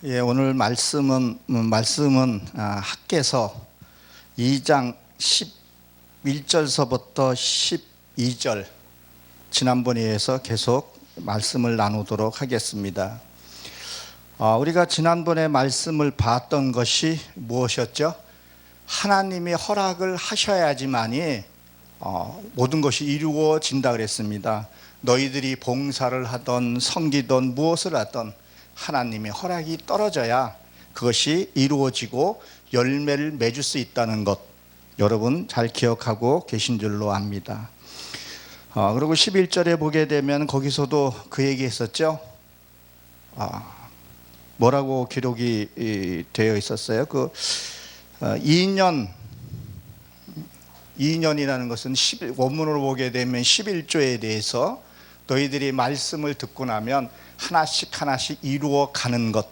오늘 말씀은 학개서 2장 11절서부터 12절 지난번에 이어서 계속 말씀을 나누도록 하겠습니다. 우리가 지난번에 말씀을 봤던 것이 무엇이었죠? 하나님이 허락을 하셔야지만이 모든 것이 이루어진다 그랬습니다. 너희들이 봉사를 하던 섬기던 무엇을 하던 하나님의 허락이 떨어져야 그것이 이루어지고 열매를 맺을 수 있다는 것, 여러분 잘 기억하고 계신 줄로 압니다. 그리고 11절에 보게 되면 거기서도 그 얘기 했었죠. 뭐라고 기록이 되어 있었어요? 2년이라는 것은 원문으로 보게 되면 11조에 대해서 너희들이 말씀을 듣고 나면 하나씩 이루어 가는 것,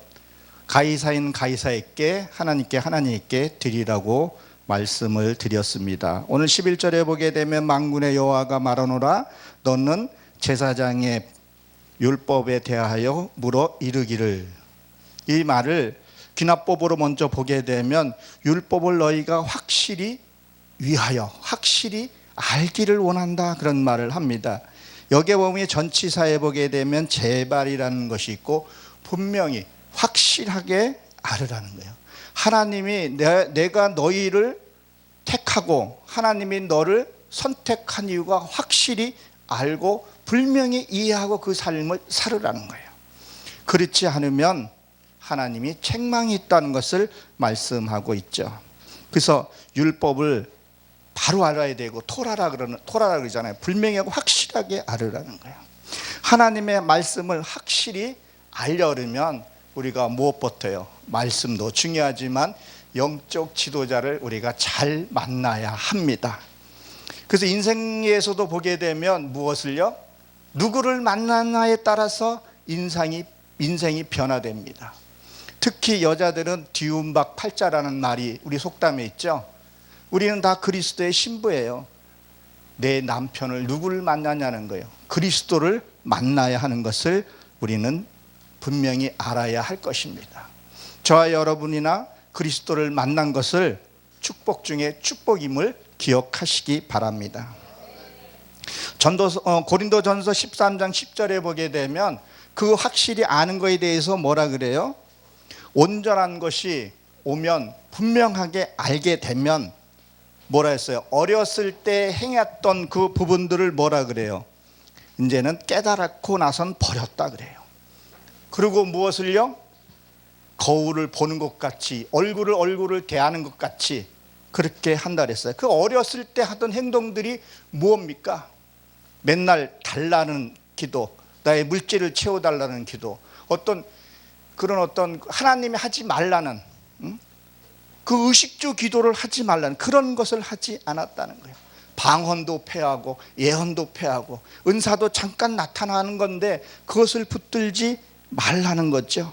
가이사인 가이사에게, 하나님께 드리라고 말씀을 드렸습니다. 오늘 11절에 보게 되면 만군의 여호와가 말하노라 너는 제사장의 율법에 대하여 물어 이르기를. 이 말을 귀납법으로 먼저 보게 되면 율법을 너희가 확실히 위하여 확실히 알기를 원한다, 그런 말을 합니다. 여기에 보면 전치사에 보게 되면 제발이라는 것이 있고 분명히 확실하게 알으라는 거예요. 하나님이 내가 너희를 택하고 하나님이 너를 선택한 이유가 확실히 알고 분명히 이해하고 그 삶을 살으라는 거예요. 그렇지 않으면 하나님이 책망이 있다는 것을 말씀하고 있죠. 그래서 율법을 바로 알아야 되고 토라라 그러잖아요. 분명하고 확실하게 알으라는 거예요. 하나님의 말씀을 확실히 알려면 우리가 무엇부터요? 말씀도 중요하지만 영적 지도자를 우리가 잘 만나야 합니다. 그래서 인생에서도 보게 되면 무엇을요? 누구를 만나냐에 따라서 인생이 변화됩니다. 특히 여자들은 뒤움박 팔자라는 말이 우리 속담에 있죠. 우리는 다 그리스도의 신부예요. 내 남편을 누구를 만나냐는 거예요. 그리스도를 만나야 하는 것을 우리는 분명히 알아야 할 것입니다. 저와 여러분이나 그리스도를 만난 것을 축복 중에 축복임을 기억하시기 바랍니다. 고린도전서 13장 10절에 보게 되면 그 확실히 아는 것에 대해서 뭐라 그래요? 온전한 것이 오면 분명하게 알게 되면 뭐라 했어요? 어렸을 때 행했던 그 부분들을 뭐라 그래요? 이제는 깨달았고 나선 버렸다 그래요. 그리고 무엇을요? 거울을 보는 것 같이 얼굴을 대하는 것 같이 그렇게 한다 그랬어요. 그 어렸을 때 하던 행동들이 무엇입니까? 맨날 달라는 기도, 나의 물질을 채워달라는 기도, 어떤 하나님이 하지 말라는 그 의식주 기도를 하지 말라는 그런 것을 하지 않았다는 거예요. 방언도 폐하고 예언도 폐하고 은사도 잠깐 나타나는 건데 그것을 붙들지 말라는 거죠.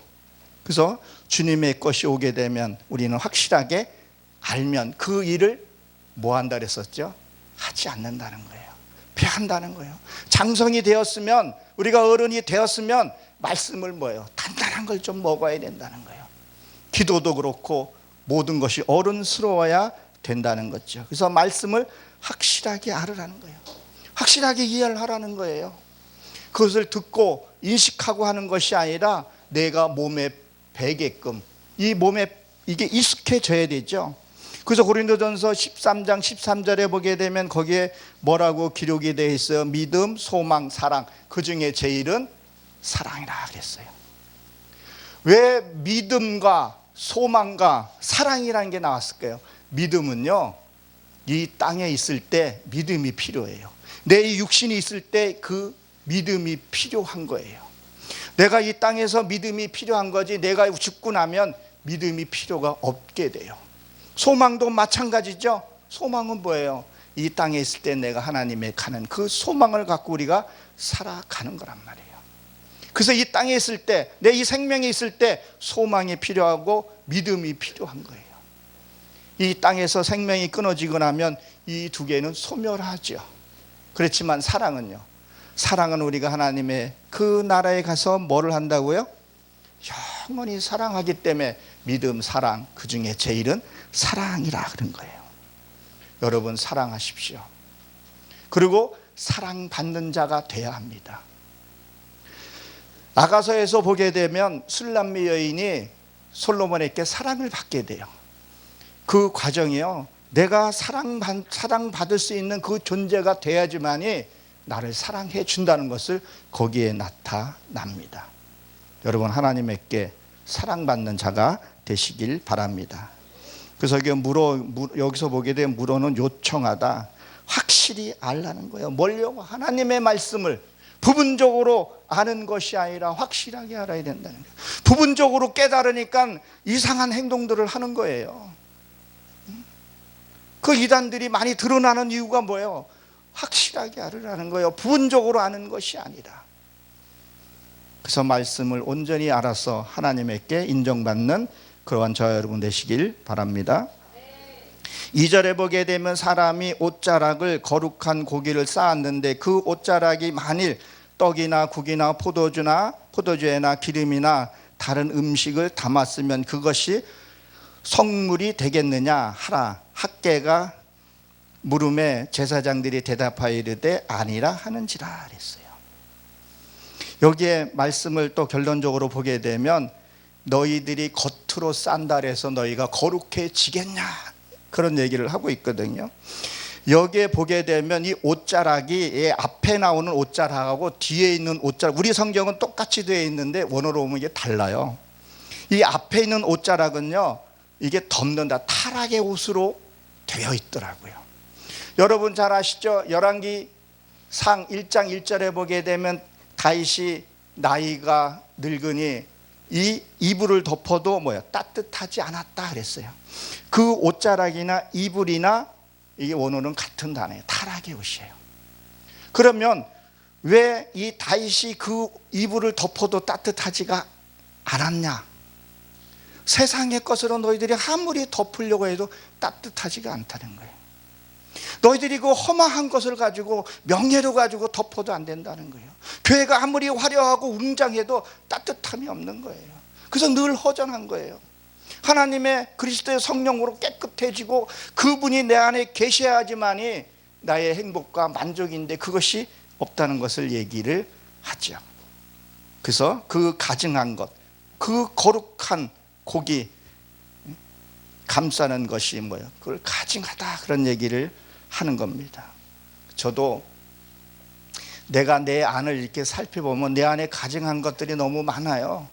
그래서 주님의 것이 오게 되면 우리는 확실하게 알면 그 일을 뭐 한다 그랬었죠? 하지 않는다는 거예요. 폐한다는 거예요. 장성이 되었으면, 우리가 어른이 되었으면 말씀을 뭐예요? 단단한 걸 좀 먹어야 된다는 거예요. 기도도 그렇고 모든 것이 어른스러워야 된다는 거죠. 그래서 말씀을 확실하게 알으라는 거예요. 확실하게 이해를 하라는 거예요. 그것을 듣고 인식하고 하는 것이 아니라 내가 몸에 배게끔 이 몸에 이게 익숙해져야 되죠. 그래서 고린도전서 13장 13절에 보게 되면 거기에 뭐라고 기록이 되어 있어요? 믿음, 소망, 사랑. 그 중에 제일은 사랑이라 그랬어요. 왜 믿음과 소망과 사랑이라는 게 나왔을까요? 믿음은요, 이 땅에 있을 때 믿음이 필요해요. 내 육신이 있을 때 그 믿음이 필요한 거예요. 내가 이 땅에서 믿음이 필요한 거지, 내가 죽고 나면 믿음이 필요가 없게 돼요. 소망도 마찬가지죠. 소망은 뭐예요? 이 땅에 있을 때 내가 하나님에 가는 그 소망을 갖고 우리가 살아가는 거란 말이에요. 그래서 이 땅에 있을 때, 내 이 생명에 있을 때 소망이 필요하고 믿음이 필요한 거예요. 이 땅에서 생명이 끊어지고 나면 이 두 개는 소멸하죠. 그렇지만 사랑은요, 사랑은 우리가 하나님의 그 나라에 가서 뭐를 한다고요? 영원히 사랑하기 때문에 믿음, 사랑, 그 중에 제일은 사랑이라 그런 거예요. 여러분 사랑하십시오. 그리고 사랑받는 자가 돼야 합니다. 아가서에서 보게 되면 술람미 여인이 솔로몬에게 사랑을 받게 돼요. 그 과정이요, 내가 사랑받을 수 있는 그 존재가 돼야지만이 나를 사랑해 준다는 것을 거기에 나타납니다. 여러분 하나님께 사랑받는 자가 되시길 바랍니다. 그래서 여기서 보게 되면 물어는 요청하다, 확실히 알라는 거예요. 뭘요? 하나님의 말씀을 부분적으로 아는 것이 아니라 확실하게 알아야 된다는 거예요. 부분적으로 깨달으니까 이상한 행동들을 하는 거예요. 그 이단들이 많이 드러나는 이유가 뭐예요? 확실하게 알으라는 거예요. 부분적으로 아는 것이 아니라. 그래서 말씀을 온전히 알아서 하나님께 인정받는 그러한 저와 여러분 되시길 바랍니다. 2절에 보게 되면 사람이 옷자락을 거룩한 고기를 쌓았는데 그 옷자락이 만일 떡이나 국이나 포도주나 기름이나 다른 음식을 담았으면 그것이 성물이 되겠느냐 하라. 학개가 물음에 제사장들이 대답하여 이르되 아니라 하는지라 그랬어요. 여기에 말씀을 또 결론적으로 보게 되면 너희들이 겉으로 싼다 해서 너희가 거룩해지겠냐 그런 얘기를 하고 있거든요. 여기에 보게 되면 이 옷자락이 앞에 나오는 옷자락하고 뒤에 있는 옷자락, 우리 성경은 똑같이 되어 있는데 원어로 보면 이게 달라요. 이 앞에 있는 옷자락은요, 이게 덮는다, 타락의 옷으로 되어 있더라고요. 여러분 잘 아시죠? 열왕기상 1장 1절에 보게 되면 다윗이 나이가 늙으니 이 이불을 덮어도 따뜻하지 않았다 그랬어요. 그 옷자락이나 이불이나 이게 원어는 같은 단어예요. 타락의 옷이에요. 그러면 왜 이 다윗이 그 이불을 덮어도 따뜻하지가 않았냐? 세상의 것으로 너희들이 아무리 덮으려고 해도 따뜻하지가 않다는 거예요. 너희들이 그 험한 것을 가지고 명예를 가지고 덮어도 안 된다는 거예요. 교회가 아무리 화려하고 웅장해도 따뜻함이 없는 거예요. 그래서 늘 허전한 거예요. 하나님의 그리스도의 성령으로 깨끗해지고 그분이 내 안에 계셔야지만이 나의 행복과 만족인데 그것이 없다는 것을 얘기를 하죠. 그래서 그 가증한 것, 그 거룩한 고기 감싸는 것이 뭐예요? 그걸 가증하다 그런 얘기를 하는 겁니다. 저도 내가 내 안을 이렇게 살펴보면 내 안에 가증한 것들이 너무 많아요.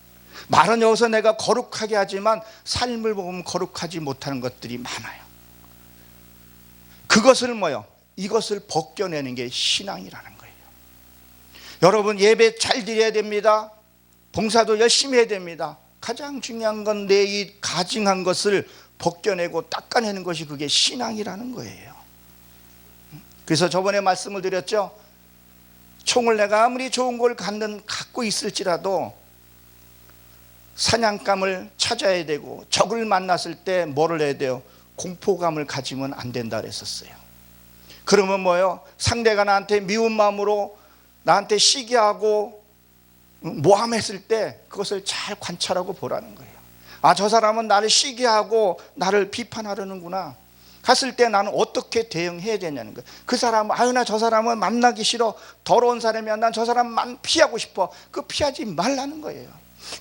말은 여기서 내가 거룩하게 하지만 삶을 보면 거룩하지 못하는 것들이 많아요. 그것을 이것을 벗겨내는 게 신앙이라는 거예요. 여러분 예배 잘 드려야 됩니다. 봉사도 열심히 해야 됩니다. 가장 중요한 건 내 이 가증한 것을 벗겨내고 닦아내는 것이 그게 신앙이라는 거예요. 그래서 저번에 말씀을 드렸죠. 총을 내가 아무리 좋은 걸 갖고 있을지라도 사냥감을 찾아야 되고 적을 만났을 때 뭐를 해야 돼요? 공포감을 가지면 안 된다 그랬었어요. 그러면 상대가 나한테 미운 마음으로 나한테 시기하고 모함했을 때 그것을 잘 관찰하고 보라는 거예요. 아, 저 사람은 나를 시기하고 나를 비판하려는구나. 갔을 때 나는 어떻게 대응해야 되냐는 거예요. 그 사람은 나 저 사람은 만나기 싫어. 더러운 사람이야. 난 저 사람만 피하고 싶어. 그 피하지 말라는 거예요.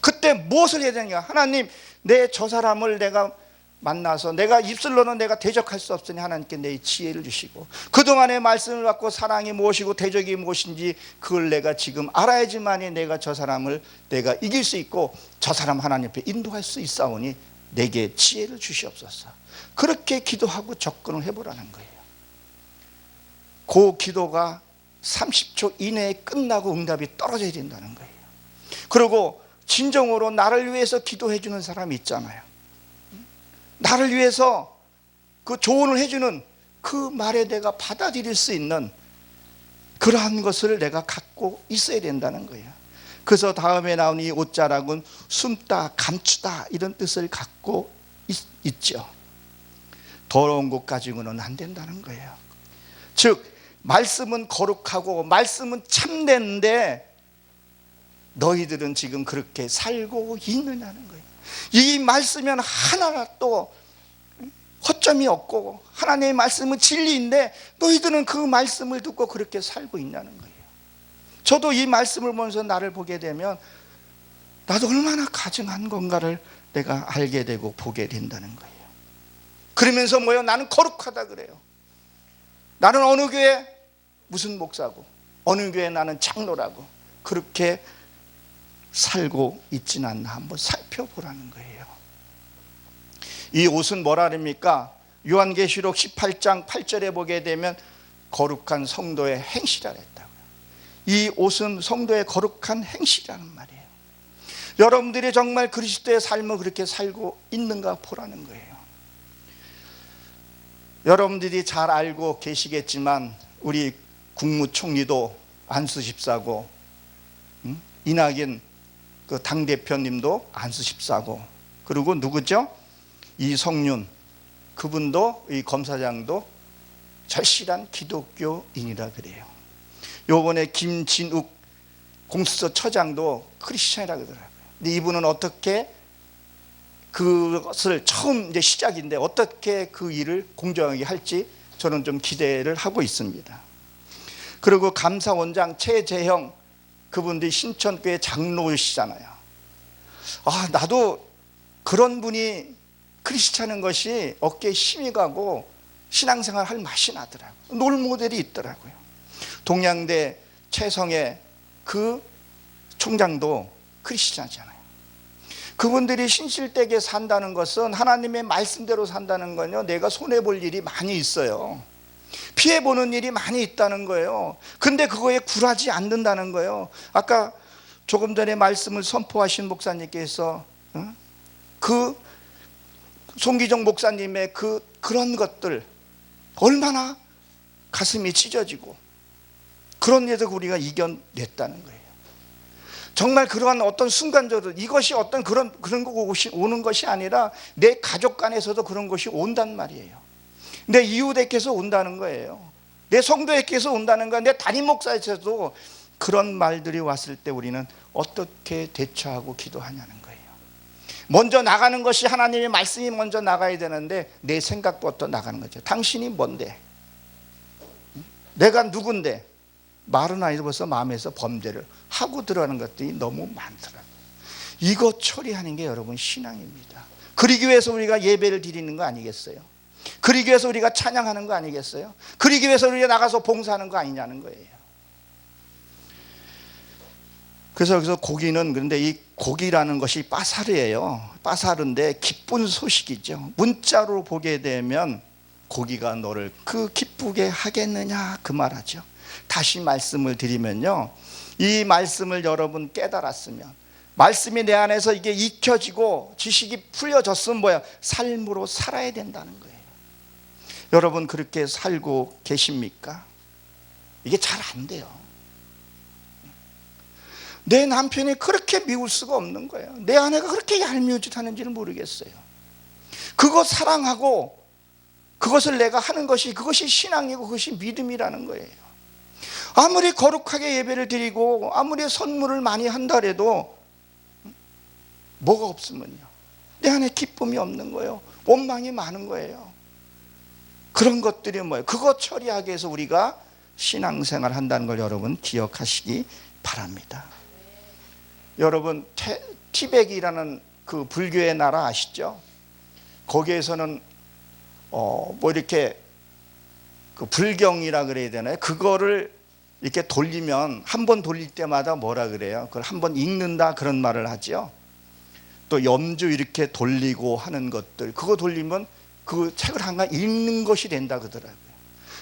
그때 무엇을 해야 되냐? 하나님, 저 사람을 내가 만나서 내가 입술로는 내가 대적할 수 없으니 하나님께 내 지혜를 주시고 그동안의 말씀을 받고 사랑이 무엇이고 대적이 무엇인지 그걸 내가 지금 알아야지만이 내가 저 사람을 내가 이길 수 있고 저 사람 하나님 앞에 인도할 수 있사오니 내게 지혜를 주시옵소서. 그렇게 기도하고 접근을 해보라는 거예요. 그 기도가 30초 이내에 끝나고 응답이 떨어져야 된다는 거예요. 그리고 진정으로 나를 위해서 기도해 주는 사람이 있잖아요. 나를 위해서 그 조언을 해주는 그 말에 내가 받아들일 수 있는 그러한 것을 내가 갖고 있어야 된다는 거예요. 그래서 다음에 나온 이 옷자락은 숨다, 감추다 이런 뜻을 갖고 있죠. 더러운 것 가지고는 안 된다는 거예요. 즉 말씀은 거룩하고 말씀은 참된데 너희들은 지금 그렇게 살고 있느냐는 거예요. 이 말씀은 하나라 또 허점이 없고 하나님의 말씀은 진리인데 너희들은 그 말씀을 듣고 그렇게 살고 있냐는 거예요. 저도 이 말씀을 보면서 나를 보게 되면 나도 얼마나 가증한 건가를 내가 알게 되고 보게 된다는 거예요. 그러면서 뭐예요? 나는 거룩하다 그래요. 나는 어느 교회 무슨 목사고 어느 교회 나는 장로라고 그렇게 살고 있지는 않나 한번 살펴보라는 거예요. 이 옷은 뭐라 합니까? 요한계시록 18장 8절에 보게 되면 거룩한 성도의 행실이라 했다고요. 이 옷은 성도의 거룩한 행실이라는 말이에요. 여러분들이 정말 그리스도의 삶을 그렇게 살고 있는가 보라는 거예요. 여러분들이 잘 알고 계시겠지만 우리 국무총리도 안수 집사고 이낙연 그 당대표님도 안수 집사고 그리고 누구죠? 이성윤 그분도 이 검사장도 절실한 기독교인이라 그래요. 요번에 김진욱 공수처 처장도 크리스찬이라 그러더라고요. 근데 이분은 어떻게 그것을 처음 이제 시작인데 어떻게 그 일을 공정하게 할지 저는 좀 기대를 하고 있습니다. 그리고 감사원장 최재형 그분들이 신천교회 장로이시잖아요. 나도 그런 분이 크리스찬인 것이 어깨에 힘이 가고 신앙생활 할 맛이 나더라고요. 롤모델이 있더라고요. 동양대 최성애 그 총장도 크리스찬이잖아요. 그분들이 신실되게 산다는 것은 하나님의 말씀대로 산다는 건요, 내가 손해볼 일이 많이 있어요. 피해보는 일이 많이 있다는 거예요. 근데 그거에 굴하지 않는다는 거예요. 아까 조금 전에 말씀을 선포하신 목사님께서 그 송기정 목사님의 그런 것들 얼마나 가슴이 찢어지고 그런 일들 우리가 이겨냈다는 거예요. 정말 그러한 어떤 순간적으로 이것이 어떤 그런 것이 오는 것이 아니라 내 가족 간에서도 그런 것이 온단 말이에요. 내 이웃에게서 온다는 거예요. 내 성도에게서 온다는 거예요. 내 담임 목사에서도 그런 말들이 왔을 때 우리는 어떻게 대처하고 기도하냐는 거예요. 먼저 나가는 것이 하나님의 말씀이 먼저 나가야 되는데 내 생각부터 나가는 거죠. 당신이 뭔데? 내가 누군데? 말은 아니고 벌써 마음에서 범죄를 하고 들어가는 것들이 너무 많더라고요. 이거 처리하는 게 여러분 신앙입니다. 그러기 위해서 우리가 예배를 드리는 거 아니겠어요? 그러기 위해서 우리가 찬양하는 거 아니겠어요? 그러기 위해서 우리가 나가서 봉사하는 거 아니냐는 거예요. 그래서 여기서 고기는 그런데 이 고기라는 것이 빠사르예요. 빠사르인데 기쁜 소식이죠. 문자로 보게 되면 고기가 너를 그 기쁘게 하겠느냐 그 말하죠. 다시 말씀을 드리면요, 이 말씀을 여러분 깨달았으면 말씀이 내 안에서 이게 익혀지고 지식이 풀려졌으면 뭐야? 삶으로 살아야 된다는 거예요. 여러분 그렇게 살고 계십니까? 이게 잘 안 돼요. 내 남편이 그렇게 미울 수가 없는 거예요. 내 아내가 그렇게 얄미워짓하는지를 모르겠어요. 그거 사랑하고 그것을 내가 하는 것이 그것이 신앙이고 그것이 믿음이라는 거예요. 아무리 거룩하게 예배를 드리고 아무리 선물을 많이 한다 해도 뭐가 없으면요, 내 안에 기쁨이 없는 거예요. 원망이 많은 거예요. 그런 것들이 뭐예요? 그거 처리하기 위해서 우리가 신앙생활 한다는 걸 여러분 기억하시기 바랍니다. 여러분 티베트라는 그 불교의 나라 아시죠? 거기에서는 뭐 이렇게 그 불경이라 그래야 되나요? 그거를 이렇게 돌리면 한 번 돌릴 때마다 뭐라 그래요? 그걸 한 번 읽는다 그런 말을 하죠. 또 염주 이렇게 돌리고 하는 것들 그거 돌리면 그 책을 한 권 읽는 것이 된다 그러더라고요.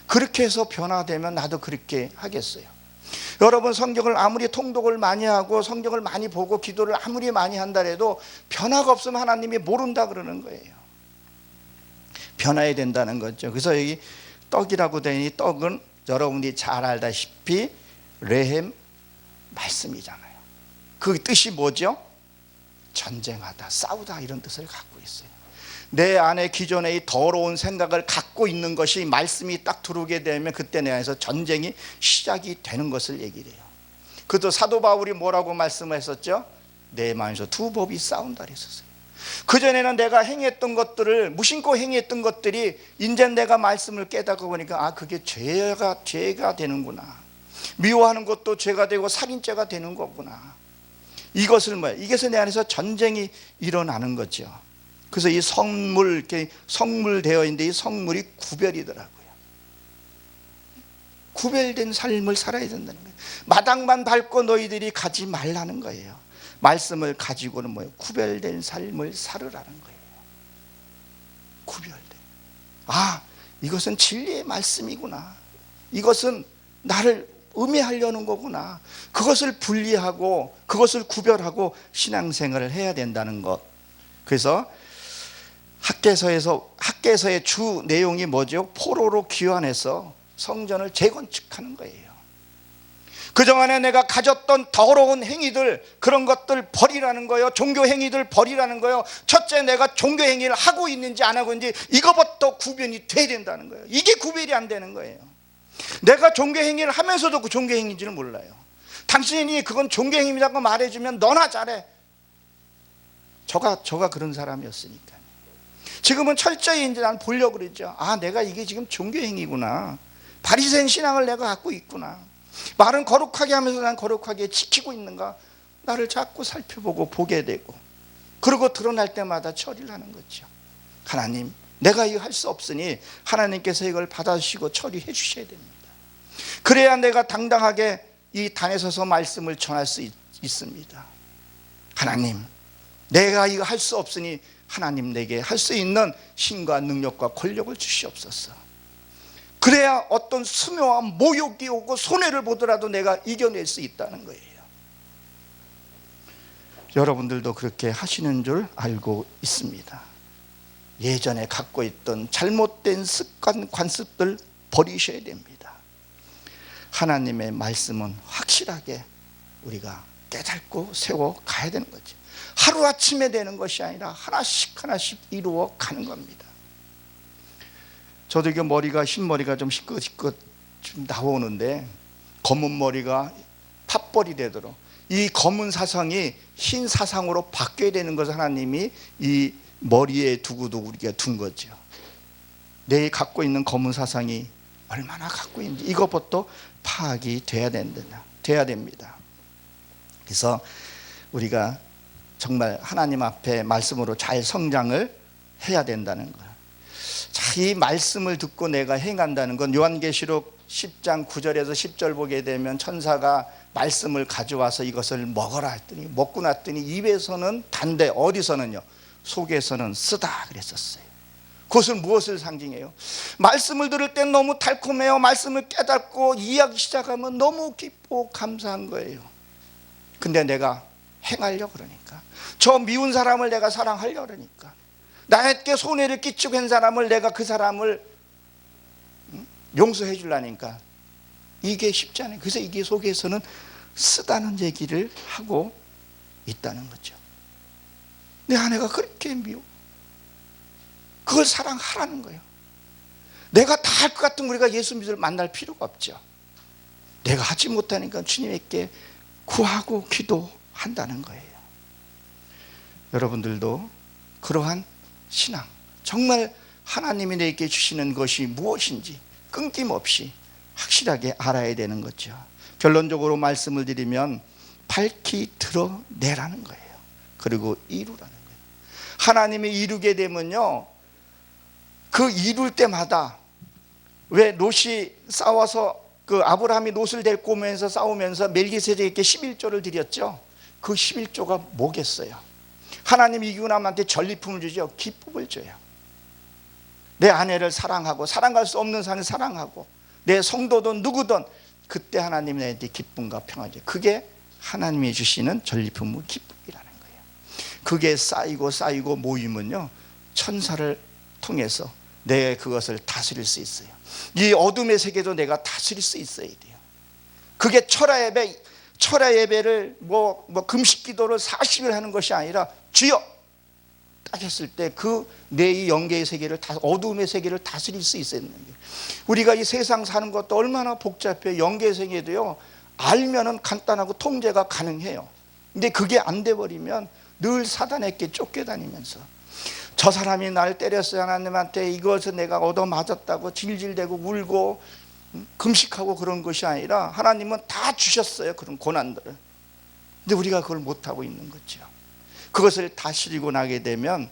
그렇게 해서 변화되면 나도 그렇게 하겠어요. 여러분 성경을 아무리 통독을 많이 하고 성경을 많이 보고 기도를 아무리 많이 한다 해도 변화가 없으면 하나님이 모른다 그러는 거예요. 변화해야 된다는 거죠. 그래서 여기 떡이라고 되니 떡은 여러분이 잘 알다시피 레헴 말씀이잖아요. 그 뜻이 뭐죠? 전쟁하다, 싸우다 이런 뜻을 갖고 있어요. 내 안에 기존의 이 더러운 생각을 갖고 있는 것이 말씀이 딱 들어오게 되면 그때 내 안에서 전쟁이 시작이 되는 것을 얘기를 해요. 그도 사도 바울이 뭐라고 말씀했었죠? 내 마음에서 두 법이 싸운다 그랬었어요. 그전에는 내가 행했던 것들을, 무심코 행했던 것들이 이제 내가 말씀을 깨닫고 보니까 아, 그게 죄가 되는구나. 미워하는 것도 죄가 되고 살인죄가 되는 거구나. 이것을 이것에 내 안에서 전쟁이 일어나는 거죠. 그래서 이 성물, 이렇게 성물되어 있는데 이 성물이 구별이더라고요. 구별된 삶을 살아야 된다는 거예요. 마당만 밟고 너희들이 가지 말라는 거예요. 말씀을 가지고는 뭐예요? 구별된 삶을 살으라는 거예요. 구별된. 아, 이것은 진리의 말씀이구나. 이것은 나를 음해하려는 거구나. 그것을 분리하고 그것을 구별하고 신앙생활을 해야 된다는 것. 그래서 학개서의 주 내용이 뭐죠? 포로로 귀환해서 성전을 재건축하는 거예요. 그동안에 내가 가졌던 더러운 행위들, 그런 것들 버리라는 거예요. 종교 행위들 버리라는 거예요. 첫째, 내가 종교 행위를 하고 있는지 안 하고 있는지 이거부터 구별이 돼야 된다는 거예요. 이게 구별이 안 되는 거예요. 내가 종교 행위를 하면서도 그 종교 행위인지를 몰라요. 당신이 그건 종교 행위라고 말해주면 너나 잘해. 저가 그런 사람이었으니까. 지금은 철저히 이제 난 보려고 그러죠. 아, 내가 이게 지금 종교 행위구나. 바리새인 신앙을 내가 갖고 있구나. 말은 거룩하게 하면서 난 거룩하게 지키고 있는가? 나를 자꾸 살펴보고 보게 되고, 그러고 드러날 때마다 처리를 하는 거죠. 하나님, 내가 이거 할 수 없으니 하나님께서 이걸 받아주시고 처리해 주셔야 됩니다. 그래야 내가 당당하게 이 단에 서서 말씀을 전할 수 있습니다. 하나님, 내가 이거 할 수 없으니 하나님 내게 할 수 있는 힘과 능력과 권력을 주시옵소서. 그래야 어떤 수모와 모욕이 오고 손해를 보더라도 내가 이겨낼 수 있다는 거예요. 여러분들도 그렇게 하시는 줄 알고 있습니다. 예전에 갖고 있던 잘못된 습관, 관습들 버리셔야 됩니다. 하나님의 말씀은 확실하게 우리가 깨닫고 세워 가야 되는 거죠. 하루아침에 되는 것이 아니라 하나씩 하나씩 이루어 가는 겁니다. 저도 이게 머리가, 흰머리가 좀 시끌시끌 좀 나오는데, 검은 머리가 팥벌이 되도록 이 검은 사상이 흰 사상으로 바뀌어야 되는 것을 하나님이 이 머리에 두고도 우리가 둔 거죠. 내 갖고 있는 검은 사상이 얼마나 갖고 있는지 이것부터 파악이 돼야 됩니다. 그래서 우리가 정말 하나님 앞에 말씀으로 잘 성장을 해야 된다는 거예요. 자, 이 말씀을 듣고 내가 행한다는 건 요한계시록 10장 9절에서 10절 보게 되면 천사가 말씀을 가져와서 이것을 먹어라 했더니 먹고 났더니 입에서는 단데 어디서는요? 속에서는 쓰다 그랬었어요. 그것은 무엇을 상징해요? 말씀을 들을 땐 너무 달콤해요. 말씀을 깨닫고 이해하기 시작하면 너무 기쁘고 감사한 거예요. 근데 내가 행하려고 그러니까, 저 미운 사람을 내가 사랑하려고 그러니까, 나에게 손해를 끼치고 한 사람을 내가 그 사람을 용서해 주려니까 이게 쉽지 않아요. 그래서 이게 속에서는 쓰다는 얘기를 하고 있다는 거죠. 내 아내가 그렇게 미워. 그걸 사랑하라는 거예요. 내가 다 할 것 같은 우리가 예수 믿을 만날 필요가 없죠. 내가 하지 못하니까 주님께 구하고 기도한다는 거예요. 여러분들도 그러한 신앙, 정말 하나님이 내게 주시는 것이 무엇인지 끊김없이 확실하게 알아야 되는 거죠. 결론적으로 말씀을 드리면 밝히 드러내라는 거예요. 그리고 이루라는 거예요. 하나님이 이루게 되면요, 그 이룰 때마다, 왜 롯이 싸워서 그 아브라함이 롯을 데리고 오면서 싸우면서 멜기세덱에게 11조를 드렸죠. 그 11조가 뭐겠어요? 하나님이 이기고 남한테 전리품을 주죠. 기쁨을 줘요. 내 아내를 사랑하고, 사랑할 수 없는 사람을 사랑하고, 내 성도든 누구든 그때 하나님이 나한테 기쁨과 평화죠. 그게 하나님이 주시는 전리품의 기쁨이라는 거예요. 그게 쌓이고 모이면요, 천사를 통해서 내 그것을 다스릴 수 있어요. 이 어둠의 세계도 내가 다스릴 수 있어야 돼요. 그게 철야 예배를 금식 기도를 40일 하는 것이 아니라 주여 딱 했을 때 그 내 이 영계의 세계를, 어둠의 세계를 다스릴 수 있어야 되는 거예요. 우리가 이 세상 사는 것도 얼마나 복잡해요. 영계의 세계도요, 알면은 간단하고 통제가 가능해요. 근데 그게 안 돼 버리면 늘 사단에게 쫓겨다니면서 저 사람이 날 때렸어요, 하나님한테 이것을 내가 얻어맞았다고 질질대고 울고 금식하고 그런 것이 아니라 하나님은 다 주셨어요, 그런 고난들을. 근데 우리가 그걸 못하고 있는 거죠. 그것을 다스리고 나게 되면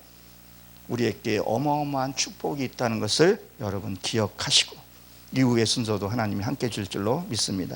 우리에게 어마어마한 축복이 있다는 것을 여러분 기억하시고 이후의 순서도 하나님이 함께 줄 줄로 믿습니다.